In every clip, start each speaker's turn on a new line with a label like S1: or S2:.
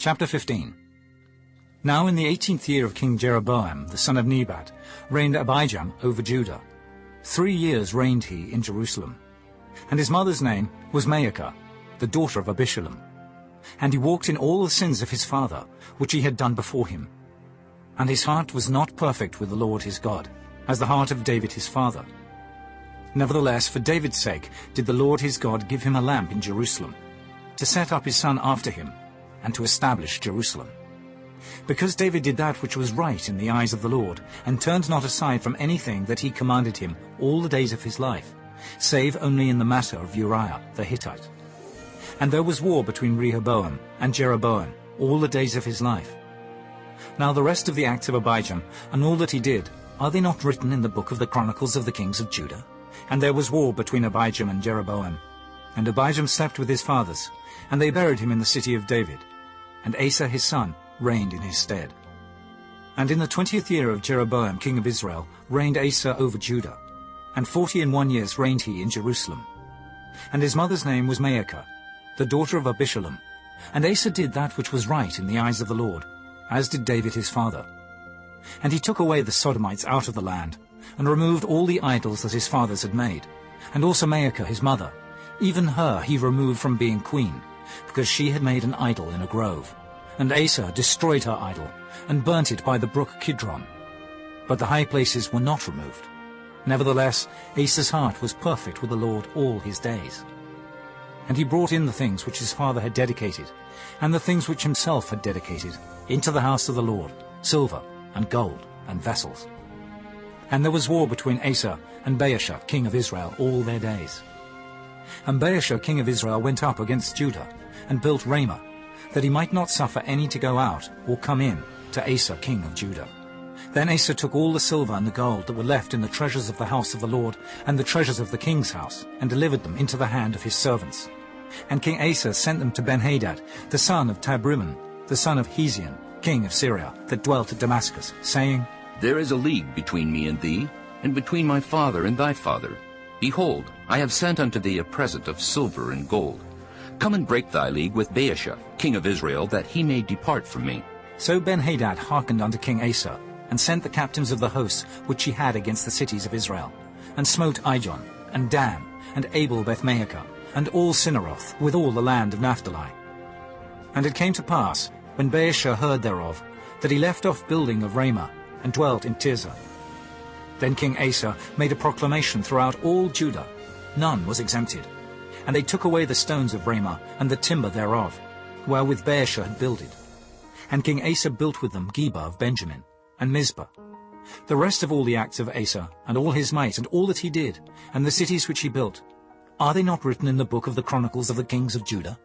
S1: Chapter 15. Now in the 18th year of King Jeroboam, the son of Nebat, reigned Abijam over Judah. 3 years reigned he in Jerusalem. And his mother's name was Maacah, the daughter of Abishalom. And he walked in all the sins of his father, which he had done before him. And his heart was not perfect with the Lord his God, as the heart of David his father. Nevertheless, for David's sake did the Lord his God give him a lamp in Jerusalem, to set up his son after him, and to establish Jerusalem. Because David did that which was right in the eyes of the Lord, and turned not aside from anything that he commanded him all the days of his life, save only in the matter of Uriah the Hittite. And there was war between Rehoboam and Jeroboam all the days of his life. Now the rest of the acts of Abijam, and all that he did, are they not written in the book of the Chronicles of the kings of Judah? And there was war between Abijam and Jeroboam. And Abijam slept with his fathers, and they buried him in the city of David. And Asa his son reigned in his stead. And in the 20th year of Jeroboam king of Israel reigned Asa over Judah. And 41 years reigned he in Jerusalem. And his mother's name was Maacah, the daughter of Abishalom. And Asa did that which was right in the eyes of the Lord, as did David his father. And he took away the Sodomites out of the land, and removed all the idols that his fathers had made. And also Maacah his mother, even her he removed from being queen, because she had made an idol in a grove. And Asa destroyed her idol, and burnt it by the brook Kidron. But the high places were not removed. Nevertheless, Asa's heart was perfect with the Lord all his days. And he brought in the things which his father had dedicated, and the things which himself had dedicated, into the house of the Lord, silver and gold and vessels. And there was war between Asa and Baasha king of Israel all their days. And Baasha king of Israel went up against Judah, and built Ramah, that he might not suffer any to go out or come in to Asa king of Judah. Then Asa took all the silver and the gold that were left in the treasures of the house of the Lord, and the treasures of the king's house, and delivered them into the hand of his servants. And King Asa sent them to Benhadad, the son of Tabrimon, the son of Hezion, king of Syria, that dwelt at Damascus, saying,
S2: There is a league between me and thee, and between my father and thy father. Behold, I have sent unto thee a present of silver and gold. Come and break thy league with Baasha, king of Israel, that he may depart from me.
S1: So Benhadad hearkened unto King Asa, and sent the captains of the hosts which he had against the cities of Israel, and smote Ijon, and Dan, and Abel-Beth-Maachah, and all Cinneroth, with all the land of Naphtali. And it came to pass, when Baasha heard thereof, that he left off building of Ramah, and dwelt in Tirzah. Then King Asa made a proclamation throughout all Judah, none was exempted. And they took away the stones of Ramah, and the timber thereof, wherewith Baasha had builded. And King Asa built with them Geba of Benjamin, and Mizpah. The rest of all the acts of Asa, and all his might, and all that he did, and the cities which he built, are they not written in the book of the Chronicles of the kings of Judah?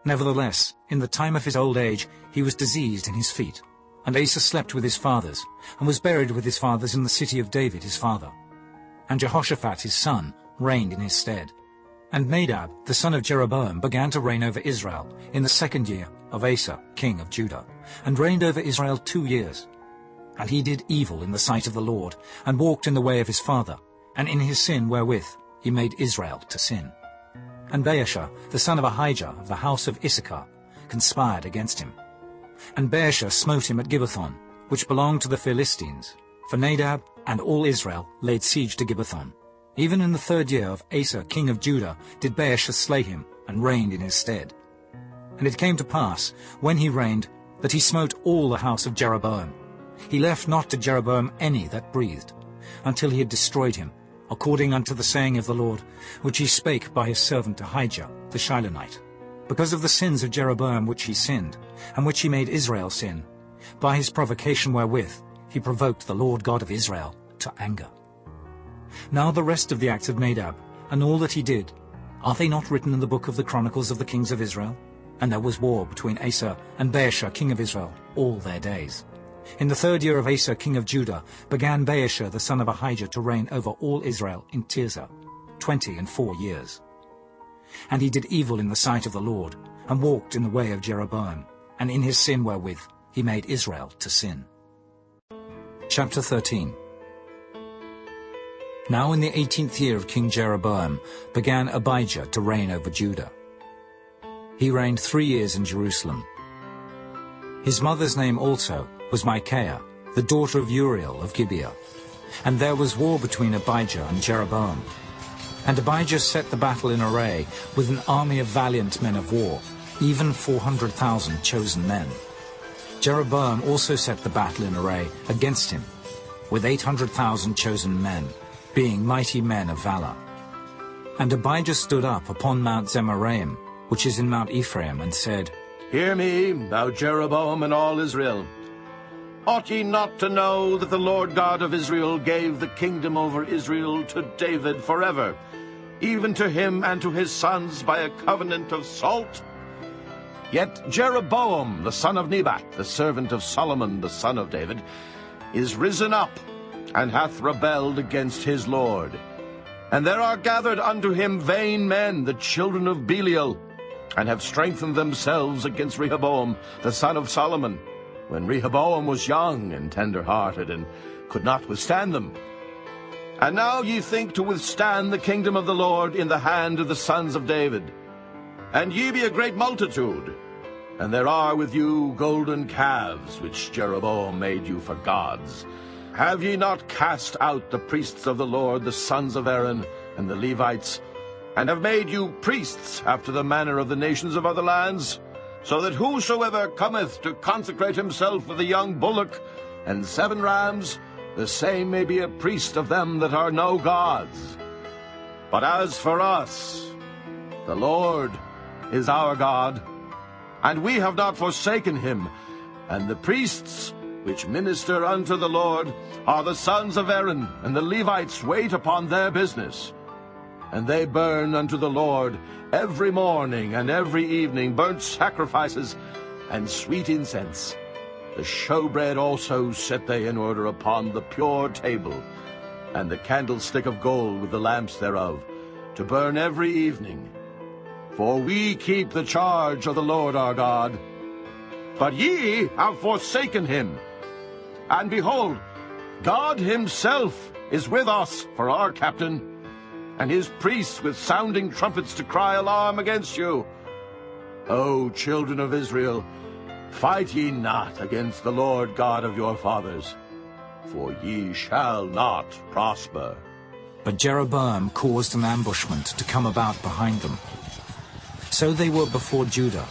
S1: Nevertheless, in the time of his old age, he was diseased in his feet. And Asa slept with his fathers, and was buried with his fathers in the city of David his father. And Jehoshaphat his son reigned in his stead. And Nadab the son of Jeroboam began to reign over Israel in the 2nd year of Asa king of Judah, and reigned over Israel 2 years. And he did evil in the sight of the Lord, and walked in the way of his father, and in his sin wherewith he made Israel to sin. And Baasha the son of Ahijah of the house of Issachar conspired against him. And Baasha smote him at Gibbethon, which belonged to the Philistines, for Nadab and all Israel laid siege to Gibbethon. Even in the 3rd year of Asa king of Judah did Baasha slay him, and reigned in his stead. And it came to pass, when he reigned, that he smote all the house of Jeroboam. He left not to Jeroboam any that breathed, until he had destroyed him, according unto the saying of the Lord, which he spake by his servant Ahijah the Shilonite, because of the sins of Jeroboam which he sinned, and which he made Israel sin. By his provocation wherewith he provoked the Lord God of Israel to anger. Now the rest of the acts of Nadab, and all that he did, are they not written in the book of the Chronicles of the kings of Israel? And there was war between Asa and Baasha king of Israel all their days. In the 3rd year of Asa king of Judah began Baasha the son of Ahijah to reign over all Israel in Tirzah, 24 years. And he did evil in the sight of the Lord, and walked in the way of Jeroboam, and in his sin wherewith he made Israel to sin. Chapter 13. Now in the 18th year of King Jeroboam began Abijah to reign over Judah. He reigned 3 years in Jerusalem. His mother's name also was Micaiah, the daughter of Uriel of Gibeah. And there was war between Abijah and Jeroboam. And Abijah set the battle in array with an army of valiant men of war, even 400,000 chosen men. Jeroboam also set the battle in array against him, with 800,000 chosen men, being mighty men of valor. And Abijah stood up upon Mount Zemaraim, which is in Mount Ephraim, and said,
S3: Hear me, thou Jeroboam and all Israel. Ought ye not to know that the Lord God of Israel gave the kingdom over Israel to David forever, even to him and to his sons by a covenant of salt? Yet Jeroboam, the son of Nebat, the servant of Solomon, the son of David, is risen up, and hath rebelled against his Lord. And there are gathered unto him vain men, the children of Belial, and have strengthened themselves against Rehoboam, the son of Solomon, when Rehoboam was young and tender-hearted, and could not withstand them. And now ye think to withstand the kingdom of the Lord in the hand of the sons of David. And ye be a great multitude, and there are with you golden calves, which Jeroboam made you for gods. Have ye not cast out the priests of the Lord, the sons of Aaron, and the Levites, and have made you priests after the manner of the nations of other lands, so that whosoever cometh to consecrate himself with a young bullock and 7 rams, the same may be a priest of them that are no gods? But as for us, the Lord is our God, and we have not forsaken him, and the priests which minister unto the Lord are the sons of Aaron, and the Levites wait upon their business. And they burn unto the Lord every morning and every evening burnt sacrifices and sweet incense. The showbread also set they in order upon the pure table, and the candlestick of gold with the lamps thereof, to burn every evening. For we keep the charge of the Lord our God. But ye have forsaken him. And behold, God himself is with us for our captain, and his priests with sounding trumpets to cry alarm against you. O children of Israel, fight ye not against the Lord God of your fathers, for ye shall not prosper.
S1: But Jeroboam caused an ambushment to come about behind them. So they were before Judah,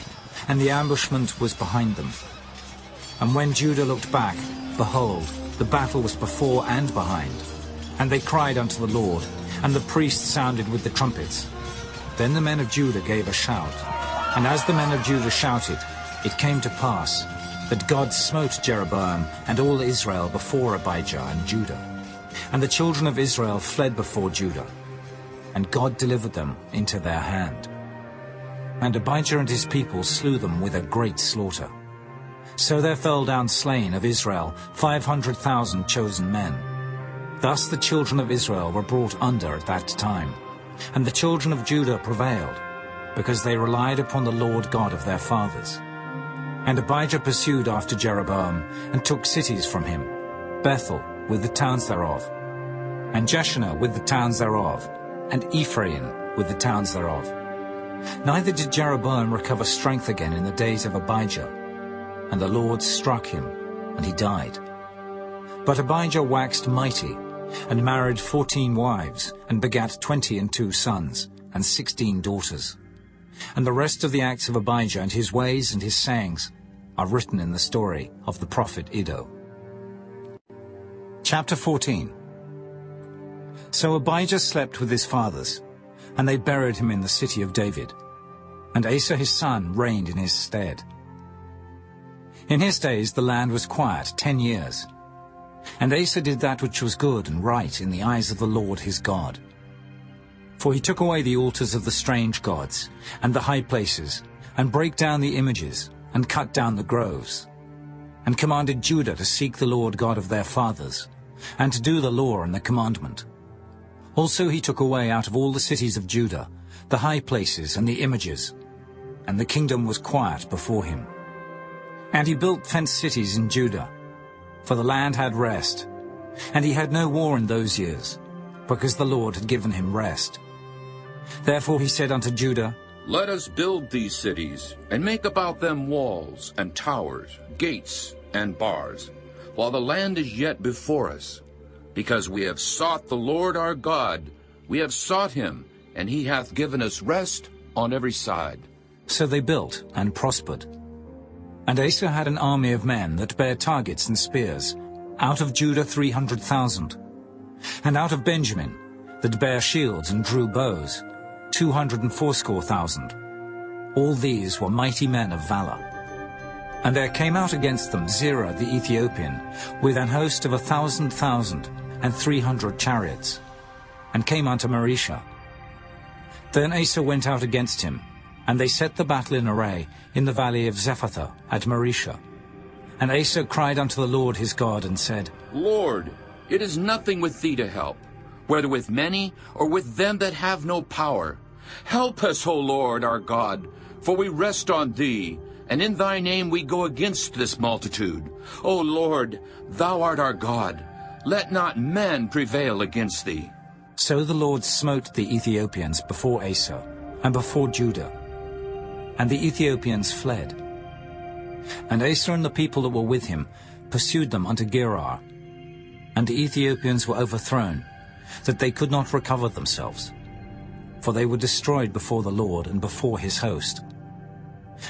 S1: and the ambushment was behind them. And when Judah looked back, behold, the battle was before and behind. And they cried unto the Lord, and the priests sounded with the trumpets. Then the men of Judah gave a shout. And as the men of Judah shouted, it came to pass that God smote Jeroboam and all Israel before Abijah and Judah. And the children of Israel fled before Judah, and God delivered them into their hand. And Abijah and his people slew them with a great slaughter. So there fell down slain of Israel 500,000 chosen men. Thus the children of Israel were brought under at that time. And the children of Judah prevailed, because they relied upon the Lord God of their fathers. And Abijah pursued after Jeroboam, and took cities from him, Bethel with the towns thereof, and Jeshanah with the towns thereof, and Ephraim with the towns thereof. Neither did Jeroboam recover strength again in the days of Abijah, and the Lord struck him, and he died. But Abijah waxed mighty, and married 14 wives, and begat 22 sons, and 16 daughters. And the rest of the acts of Abijah and his ways and his sayings are written in the story of the prophet Iddo. Chapter 14. So Abijah slept with his fathers, and they buried him in the city of David. And Asa his son reigned in his stead. In his days the land was quiet 10 years. And Asa did that which was good and right in the eyes of the Lord his God. For he took away the altars of the strange gods, and the high places, and brake down the images, and cut down the groves, and commanded Judah to seek the Lord God of their fathers, and to do the law and the commandment. Also he took away out of all the cities of Judah the high places and the images, and the kingdom was quiet before him. And he built fenced cities in Judah, for the land had rest, and he had no war in those years, because the Lord had given him rest. Therefore he said unto Judah,
S2: Let us build these cities, and make about them walls, and towers, gates, and bars, while the land is yet before us. Because we have sought the Lord our God, we have sought him, and he hath given us rest on every side.
S1: So they built and prospered. And Asa had an army of men that bare targets and spears, out of Judah 300,000, and out of Benjamin, that bare shields and drew bows, 280,000. All these were mighty men of valor. And there came out against them Zerah the Ethiopian, with an host of 1,000,000 and 300 chariots, and came unto Maresha. Then Asa went out against him, and they set the battle in array in the valley of Zephathah at Maresha. And Asa cried unto the Lord his God, and said,
S2: Lord, it is nothing with thee to help, whether with many or with them that have no power. Help us, O Lord our God, for we rest on thee, and in thy name we go against this multitude. O Lord, thou art our God. Let not men prevail against thee.
S1: So the Lord smote the Ethiopians before Asa and before Judah, and the Ethiopians fled. And Asa and the people that were with him pursued them unto Gerar. And the Ethiopians were overthrown, that they could not recover themselves, for they were destroyed before the Lord and before his host.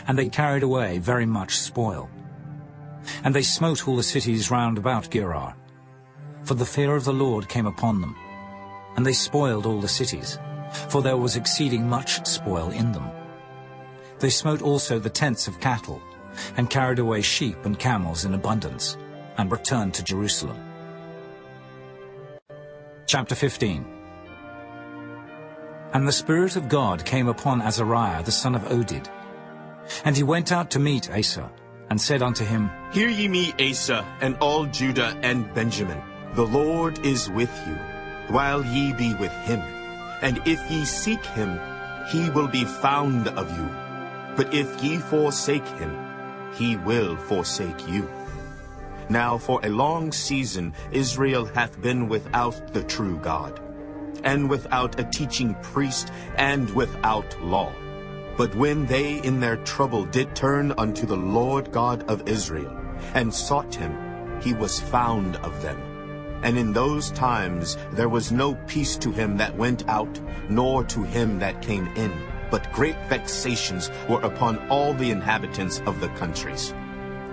S1: And they carried away very much spoil. And they smote all the cities round about Gerar, for the fear of the Lord came upon them. And they spoiled all the cities, for there was exceeding much spoil in them. They smote also the tents of cattle, and carried away sheep and camels in abundance, and returned to Jerusalem. Chapter 15. And the Spirit of God came upon Azariah the son of Oded. And he went out to meet Asa, and said unto him,
S4: Hear ye me, Asa, and all Judah and Benjamin. The Lord is with you, while ye be with him. And if ye seek him, he will be found of you. But if ye forsake him, he will forsake you. Now for a long season Israel hath been without the true God, and without a teaching priest, and without law. But when they in their trouble did turn unto the Lord God of Israel, and sought him, he was found of them. And in those times there was no peace to him that went out, nor to him that came in, but great vexations were upon all the inhabitants of the countries.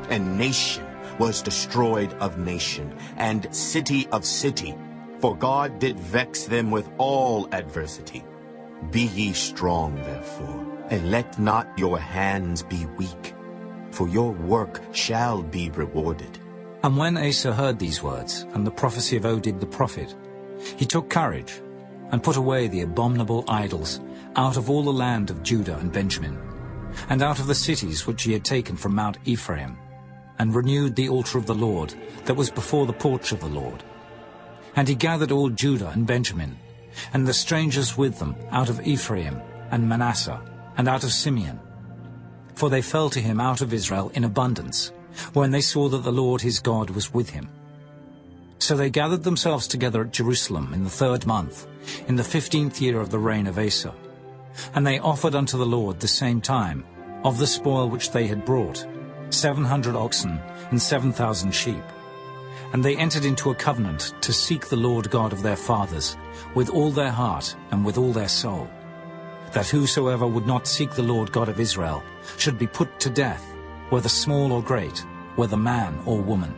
S4: And nation was destroyed of nation, and city of city, for God did vex them with all adversity. Be ye strong, therefore, and let not your hands be weak, for your work shall be rewarded.
S1: And when Asa heard these words, and the prophecy of Oded the prophet, he took courage, and put away the abominable idols out of all the land of Judah and Benjamin, and out of the cities which he had taken from Mount Ephraim, and renewed the altar of the Lord that was before the porch of the Lord. And he gathered all Judah and Benjamin, and the strangers with them out of Ephraim and Manasseh, and out of Simeon. For they fell to him out of Israel in abundance, when they saw that the Lord his God was with him. So they gathered themselves together at Jerusalem in the 3rd month, in the 15th year of the reign of Asa. And they offered unto the Lord the same time, of the spoil which they had brought, 700 oxen and 7,000 sheep. And they entered into a covenant to seek the Lord God of their fathers, with all their heart and with all their soul, that whosoever would not seek the Lord God of Israel should be put to death, whether small or great, whether man or woman.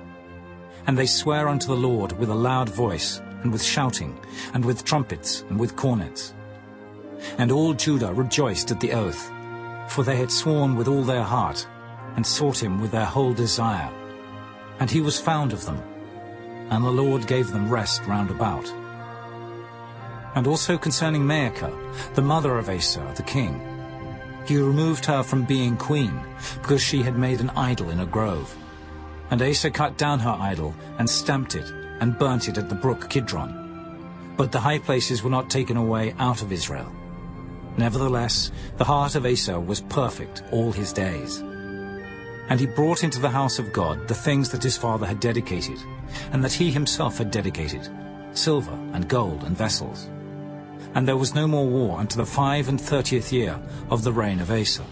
S1: And they sware unto the Lord with a loud voice, and with shouting, and with trumpets, and with cornets. And all Judah rejoiced at the oath, for they had sworn with all their heart, and sought him with their whole desire. And he was found of them, and the Lord gave them rest round about. And also concerning Maacah, the mother of Asa the king, he removed her from being queen, because she had made an idol in a grove. And Asa cut down her idol, and stamped it, and burnt it at the brook Kidron. But the high places were not taken away out of Israel. Nevertheless, the heart of Asa was perfect all his days. And he brought into the house of God the things that his father had dedicated, and that he himself had dedicated, silver and gold and vessels. And there was no more war unto the 35th year of the reign of Asa.